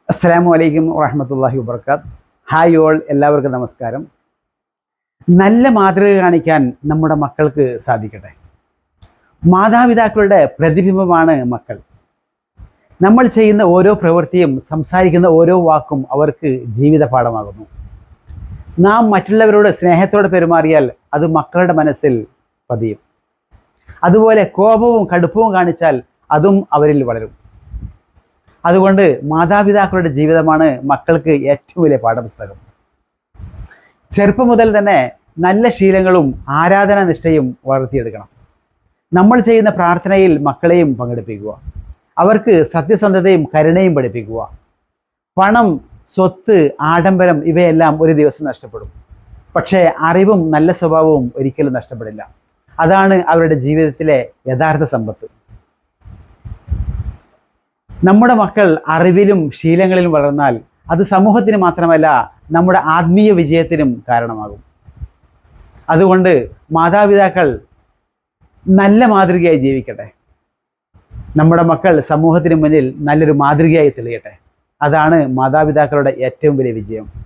അസ്സലാമു അലൈക്കും വറഹ്മത്തുള്ളാഹി വബറകാത്ത്. ഹായ് ഓൾ, എല്ലാവർക്കും നമസ്കാരം. നല്ല മാതൃക കാണിക്കാൻ നമ്മുടെ മക്കൾക്ക് സാധിക്കട്ടെ. മാതാപിതാക്കളുടെ പ്രതിബിംബമാണ് മക്കൾ. നമ്മൾ ചെയ്യുന്ന ഓരോ പ്രവൃത്തിയും സംസാരിക്കുന്ന ഓരോ വാക്കും അവർക്ക് ജീവിത പാഠമാകുന്നു. നാം മറ്റുള്ളവരോട് സ്നേഹത്തോടെ പെരുമാറിയാൽ അത് മക്കളുടെ മനസ്സിൽ പതിയും. അതുപോലെ കോപവും കടുപ്പവും കാണിച്ചാൽ അതും അവരിൽ വളരും. അതുകൊണ്ട് മാതാപിതാക്കളുടെ ജീവിതമാണ് മക്കൾക്ക് ഏറ്റവും വലിയ പാഠപുസ്തകം. ചെറുപ്പം മുതൽ തന്നെ നല്ല ശീലങ്ങളും ആരാധനാ നിഷ്ഠയും വളർത്തിയെടുക്കണം. നമ്മൾ ചെയ്യുന്ന പ്രാർത്ഥനയിൽ മക്കളെയും പങ്കെടുപ്പിക്കുക. അവർക്ക് സത്യസന്ധതയും കരുണയും പഠിപ്പിക്കുക. പണം, സ്വത്ത്, ആഡംബരം ഇവയെല്ലാം ഒരു ദിവസം നഷ്ടപ്പെടും. പക്ഷേ അറിവും നല്ല സ്വഭാവവും ഒരിക്കലും നഷ്ടപ്പെടില്ല. അതാണ് അവരുടെ ജീവിതത്തിലെ യഥാർത്ഥ സമ്പത്ത്. നമ്മുടെ മക്കൾ അറിവിലും ശീലങ്ങളിലും വളർന്നാൽ അത് സമൂഹത്തിന് മാത്രമല്ല നമ്മുടെ ആത്മീയ വിജയത്തിനും കാരണമാകും. അതുകൊണ്ട് മാതാപിതാക്കൾ നല്ല മാതൃകയായി ജീവിക്കട്ടെ. നമ്മുടെ മക്കൾ സമൂഹത്തിന് മുന്നിൽ നല്ലൊരു മാതൃകയായി തെളിയട്ടെ. അതാണ് മാതാപിതാക്കളുടെ ഏറ്റവും വലിയ വിജയം.